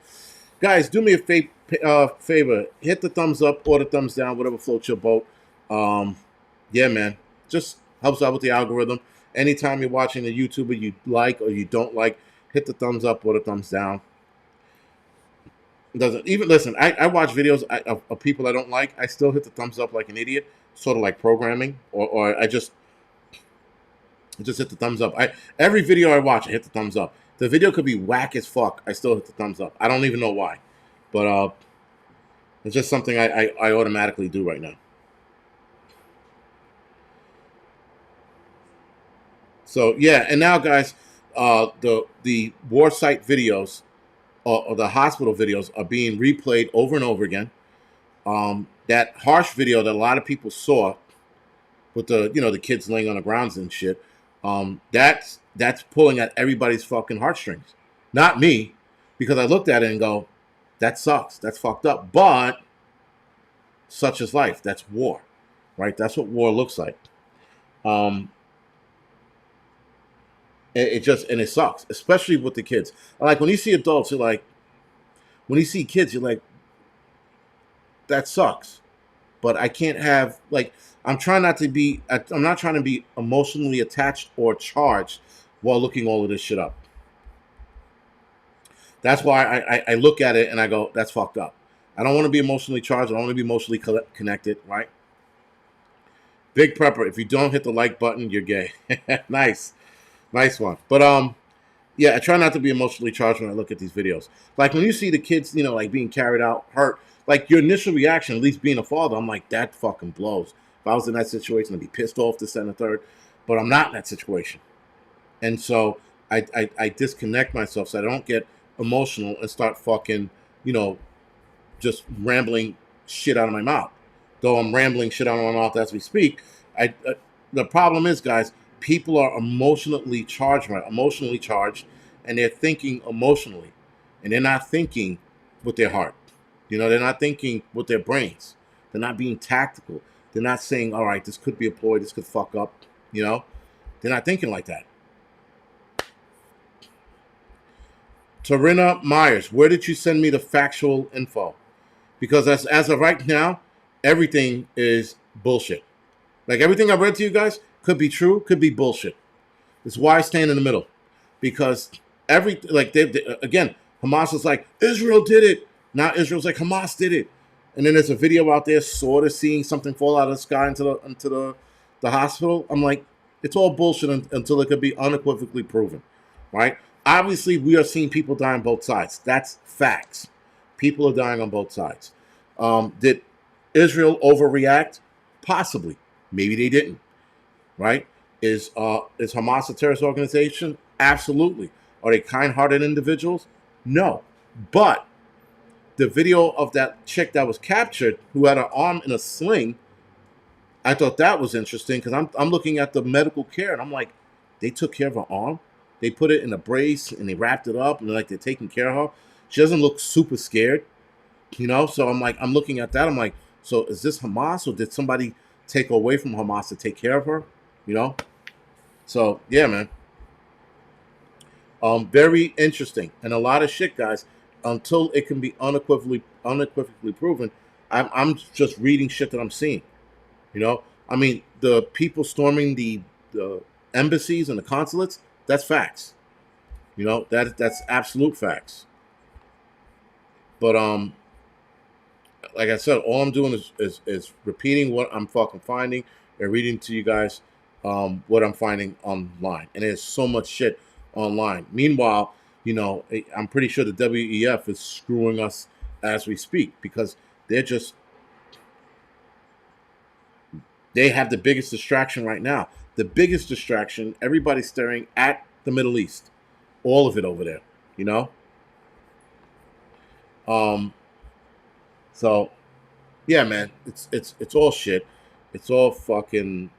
Guys, do me a favor. Hit the thumbs up or the thumbs down, whatever floats your boat. Yeah, man. Just helps out with the algorithm. Anytime you're watching a YouTuber you like or you don't like, hit the thumbs up or the thumbs down. Doesn't even listen. I watch videos of people I don't like. I still hit the thumbs up like an idiot, sort of like programming, or I just hit the thumbs up. Every video I watch, I hit the thumbs up. The video could be whack as fuck. I still hit the thumbs up. I don't even know why, but it's just something I automatically do right now. So yeah, and now guys, the war site videos or the hospital videos are being replayed over and over again. That harsh video that a lot of people saw with the kids laying on the grounds and shit, that's pulling at everybody's fucking heartstrings. Not me, because I looked at it and go, that sucks. That's fucked up. But such is life. That's war, right? That's what war looks like. Um, it sucks, especially with the kids. Like when you see adults, you're like, when you see kids, you're like, that sucks. But I can't have like I'm not trying to be emotionally attached or charged while looking all of this shit up. That's why I look at it and I go, that's fucked up. I don't want to be emotionally charged. I don't want to be emotionally connected, right? Big Prepper, if you don't hit the like button, you're gay. Nice one. But yeah, I try not to be emotionally charged when I look at these videos. Like when you see the kids, like being carried out, hurt, like your initial reaction, at least being a father, I'm like, that fucking blows. If I was in that situation, I'd be pissed off, this, and the third. But I'm not in that situation. And so I disconnect myself so I don't get emotional and start fucking, just rambling shit out of my mouth. Though I'm rambling shit out of my mouth as we speak. The problem is, guys, people are emotionally charged, right? Emotionally charged, and they're thinking emotionally, and they're not thinking with their heart. They're not thinking with their brains. They're not being tactical. They're not saying, all right, this could be a ploy, this could fuck up. They're not thinking like that. Tarina Myers, where did you send me the factual info? Because as of right now, everything is bullshit. Like everything I read to you guys could be true, could be bullshit. It's why I stand in the middle. Because again, Hamas is like, Israel did it. Now Israel's like, Hamas did it. And then there's a video out there sort of seeing something fall out of the sky into the hospital. I'm like, it's all bullshit until it could be unequivocally proven, right? Obviously, we are seeing people die on both sides. That's facts. People are dying on both sides. Did Israel overreact? Possibly. Maybe they didn't, right? Is Hamas a terrorist organization? Absolutely. Are they kind-hearted individuals? No. But the video of that chick that was captured who had her arm in a sling, I thought that was interesting because I'm looking at the medical care and I'm like, they took care of her arm? They put it in a brace and they wrapped it up and they're taking care of her. She doesn't look super scared, So I'm looking at that. I'm like, so is this Hamas or did somebody take away from Hamas to take care of her? So yeah, man. Very interesting and a lot of shit, guys. Until it can be unequivocally proven, I'm just reading shit that I'm seeing. I mean, the people storming the embassies and the consulates, that's facts. That's absolute facts. But like I said, all I'm doing is repeating what I'm fucking finding and reading to you guys what I'm finding online. And there's so much shit online. Meanwhile, I'm pretty sure the WEF is screwing us as we speak because they have the biggest distraction right now. The biggest distraction, everybody's staring at the Middle East. All of it over there, Um, so yeah, man, it's all shit. It's all fucking.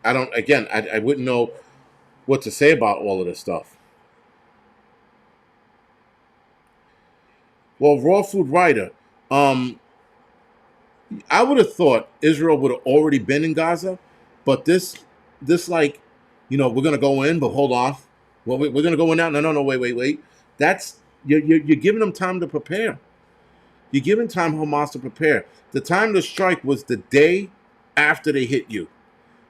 I don't. Again, I wouldn't know what to say about all of this stuff. Well, raw food writer. Um, I would have thought Israel would have already been in Gaza, but this like, we're gonna go in, but hold on. Well, we're gonna go in now. No, no, no. Wait. That's you're giving them time to prepare. You're giving time Hamas to prepare. The time to strike was the day after they hit you.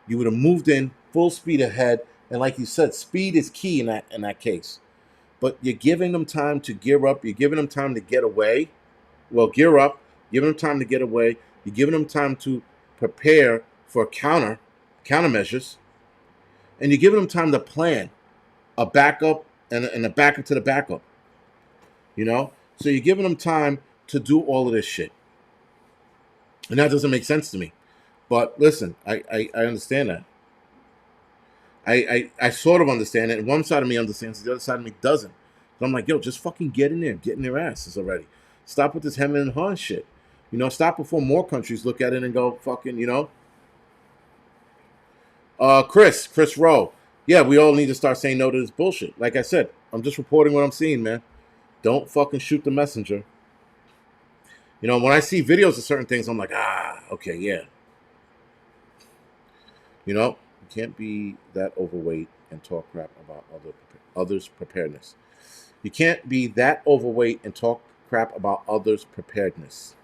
You would have moved in full speed ahead, and like you said, speed is key in that case. But you're giving them time to gear up. You're giving them time to get away. Well, gear up. Giving them time to get away. You're giving them time to prepare for countermeasures, and you're giving them time to plan a backup and a backup to the backup. So you're giving them time to do all of this shit, and that doesn't make sense to me. But listen, I understand that. I sort of understand it. And one side of me understands, the other side of me doesn't. So I'm like, yo, just fucking get in there, get in their asses already. Stop with this hemming and hawing shit. Stop before more countries look at it and go, fucking. Chris Rowe. Yeah, we all need to start saying no to this bullshit. Like I said, I'm just reporting what I'm seeing, man. Don't fucking shoot the messenger. When I see videos of certain things, I'm like, okay, yeah. You can't be that overweight and talk crap about others' preparedness. You can't be that overweight and talk crap about others' preparedness.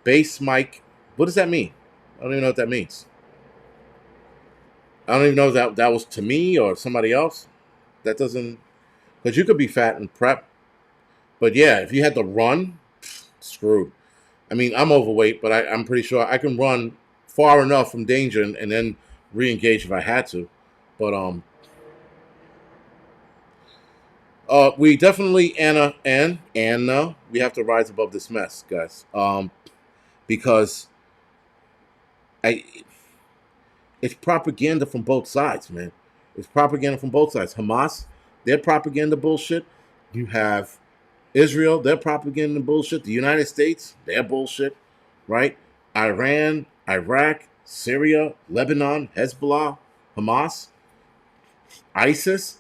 Base Mike, what does that mean? I don't even know what that means. I don't even know if that was to me or somebody else. That doesn't, because you could be fat and prep. But yeah, if you had to run, screwed. I mean, I'm overweight, but I'm pretty sure I can run far enough from danger and then re-engage if I had to. But we definitely Anna, we have to rise above this mess, guys. Because I it's propaganda from both sides, man. It's propaganda from both sides. Hamas, their propaganda bullshit. You have Israel, their propaganda bullshit. The United States, their bullshit, right? Iran, Iraq, Syria, Lebanon, Hezbollah, Hamas, ISIS,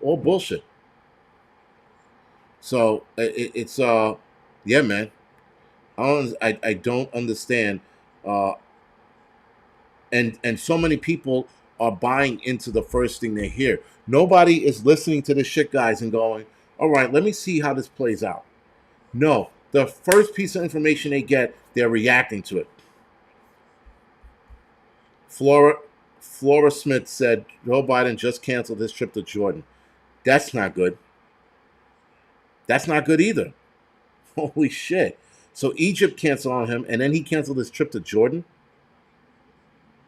all bullshit. So it's yeah, man. I don't understand, uh, and so many people are buying into the first thing they hear. Nobody is listening to this shit, guys, and going, "All right, let me see how this plays out." No, the first piece of information they get, they're reacting to it. Flora Flora Smith said Joe Biden just canceled his trip to Jordan. That's not good. That's not good either. Holy shit. So Egypt canceled on him, and then he canceled his trip to Jordan?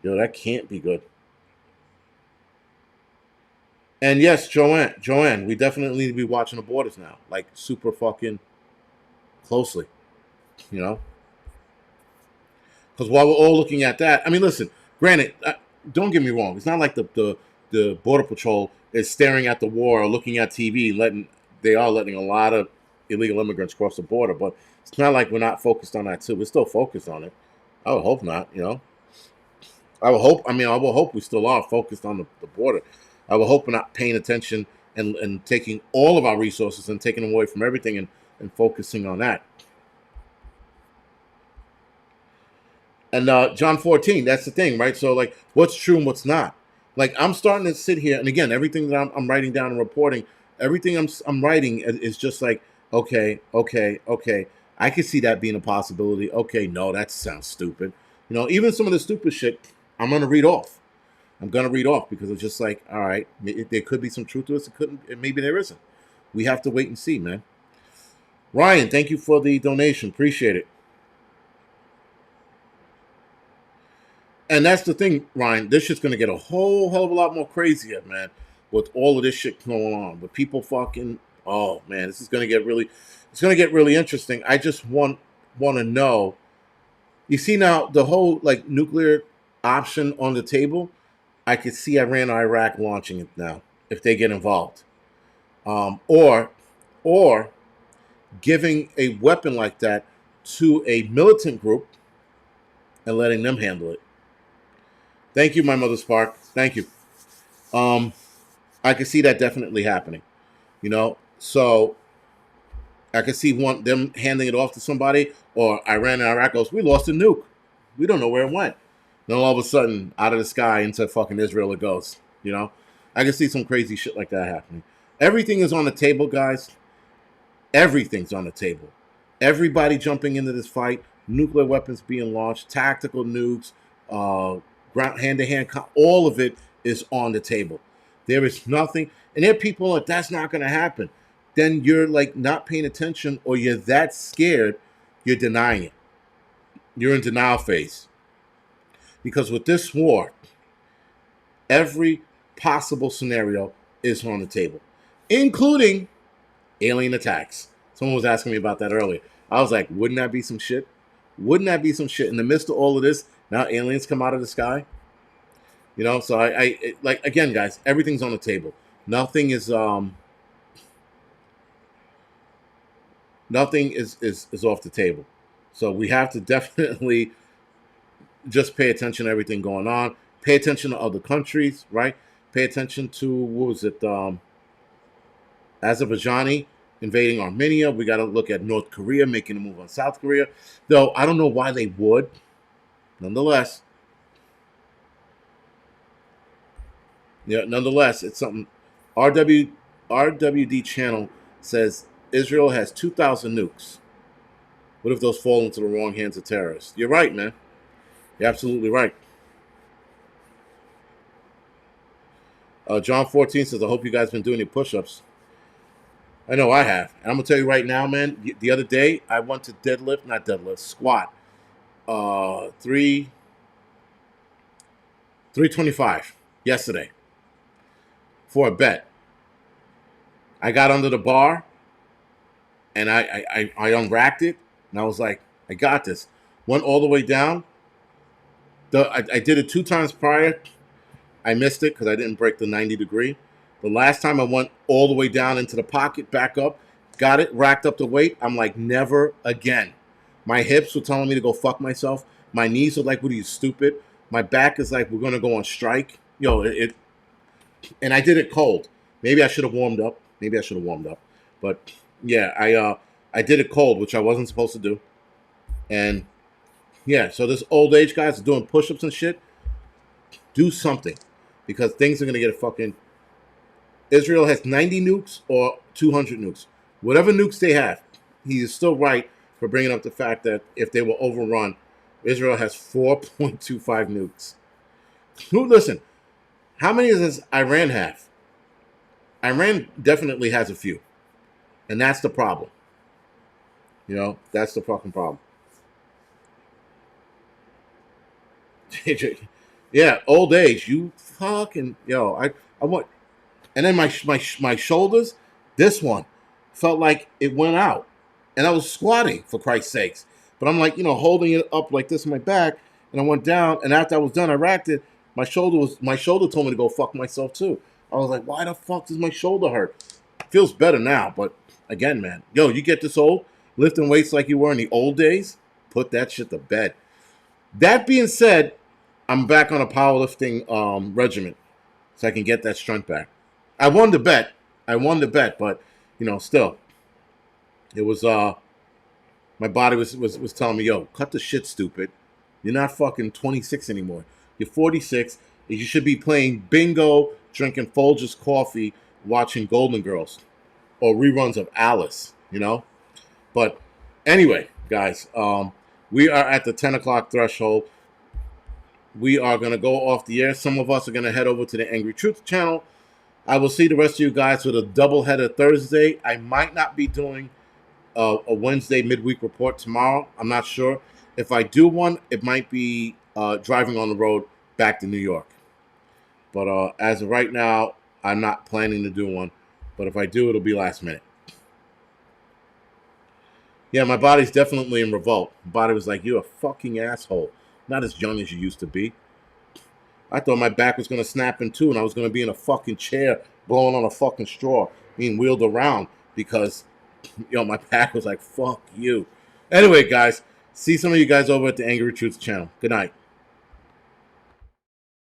Yo, that can't be good. And yes, Joanne, we definitely need to be watching the borders now, like super fucking closely, you know? Because while we're all looking at that, I mean, listen, granted, don't get me wrong. It's not like the Border Patrol is staring at the war or looking at TV, they are letting a lot of illegal immigrants cross the border, but it's not like we're not focused on that too. We're still focused on it. I would hope not. I will hope we still are focused on the border. I will hope we're not paying attention and taking all of our resources and taking them away from everything and focusing on that. And John 14, that's the thing, right? So, like, what's true and what's not? Like, I'm starting to sit here, and again, everything that I'm writing down and reporting, everything I'm writing is just like, okay. I could see that being a possibility. Okay, no, that sounds stupid. Even some of the stupid shit, I'm going to read off. I'm going to read off because it's just like, all right, there could be some truth to this. Maybe there isn't. We have to wait and see, man. Ryan, thank you for the donation. Appreciate it. And that's the thing, Ryan. This shit's gonna get a whole hell of a lot more crazier, man. With all of this shit going on, with people fucking. Oh man, this is gonna get really. It's gonna get really interesting. I just want to know. You see now the whole like nuclear option on the table. I could see Iran or Iraq launching it now if they get involved, or giving a weapon like that to a militant group and letting them handle it. Thank you, my mother Spark. Thank you. Um, I can see that definitely happening. You know, so I can see one them handing it off to somebody, or Iran and Iraq goes, we lost a nuke. We don't know where it went. Then all of a sudden, out of the sky into fucking Israel it goes. You know, I can see some crazy shit like that happening. Everything is on the table, guys. Everything's on the table. Everybody jumping into this fight. Nuclear weapons being launched, tactical nukes, ground hand-to-hand. All of it is on the table. There is nothing, and there are people like that's not going to happen. Then you're like not paying attention, or you're that scared, you're denying it. You're in denial phase. Because with this war, every possible scenario is on the table, including alien attacks. Someone was asking me about that earlier. I was like, wouldn't that be some shit? Wouldn't that be some shit? In the midst of all of this, now aliens come out of the sky. You know, so like again, guys, everything's on the table. Nothing is nothing is off the table. So we have to definitely just pay attention to everything going on. Pay attention to other countries, right? Pay attention to what was it? Azerbaijani invading Armenia. We got to look at North Korea making a move on South Korea. Though I don't know why they would. Nonetheless, it's something. RWD channel says Israel has 2,000 nukes. What if those fall into the wrong hands of terrorists? You're right, man. You're absolutely right. John 14 says, I hope you guys been doing your push-ups. I know I have. And I'm going to tell you right now, man, the other day, I went to squat. 325 yesterday for a bet. I got under the bar, and I unracked it, and I was like, I got this. Went all the way down. I did it 2 times prior. I missed it because I didn't break the 90 degree. The last time I went all the way down into the pocket, back up, got it, racked up the weight. I'm like, never again. My hips were telling me to go fuck myself. My knees are like, what are you, stupid? My back is like, we're going to go on strike. And I did it cold. Maybe I should have warmed up. But yeah, I did it cold, which I wasn't supposed to do. And yeah, so this old age guys are doing push-ups and shit. Do something. Because things are going to get a fucking... Israel has 90 nukes or 200 nukes. Whatever nukes they have, he is still right for bringing up the fact that if they were overrun, Israel has 4.25 nukes. Listen, how many does Iran have? Iran definitely has a few. And that's the problem. You know, that's the fucking problem. Yeah, old age. You fucking... I want... And then my shoulders, this one, felt like it went out. And I was squatting, for Christ's sakes. But I'm like, holding it up like this in my back. And I went down. And after I was done, I racked it. My shoulder told me to go fuck myself too. I was like, why the fuck does my shoulder hurt? Feels better now. But again, man, you get this old, lifting weights like you were in the old days, put that shit to bed. That being said, I'm back on a powerlifting regimen. So I can get that strength back. I won the bet, but still, it was my body was telling me, yo, cut the shit, stupid. You're not fucking 26 anymore. You're 46. You should be playing bingo, drinking Folgers coffee, watching Golden Girls, or reruns of Alice. But anyway, guys, we are at the 10 o'clock threshold. We are gonna go off the air. Some of us are gonna head over to the Angry Truth channel. I will see the rest of you guys with a doubleheader Thursday. I might not be doing a Wednesday midweek report tomorrow. I'm not sure. If I do one, it might be driving on the road back to New York. But as of right now, I'm not planning to do one. But if I do, it'll be last minute. Yeah, my body's definitely in revolt. My body was like, you're a fucking asshole. Not as young as you used to be. I thought my back was going to snap in two and I was going to be in a fucking chair blowing on a fucking straw, being wheeled around because My pack was like, fuck you. Anyway, guys, see some of you guys over at the Angry Truth channel. Good night.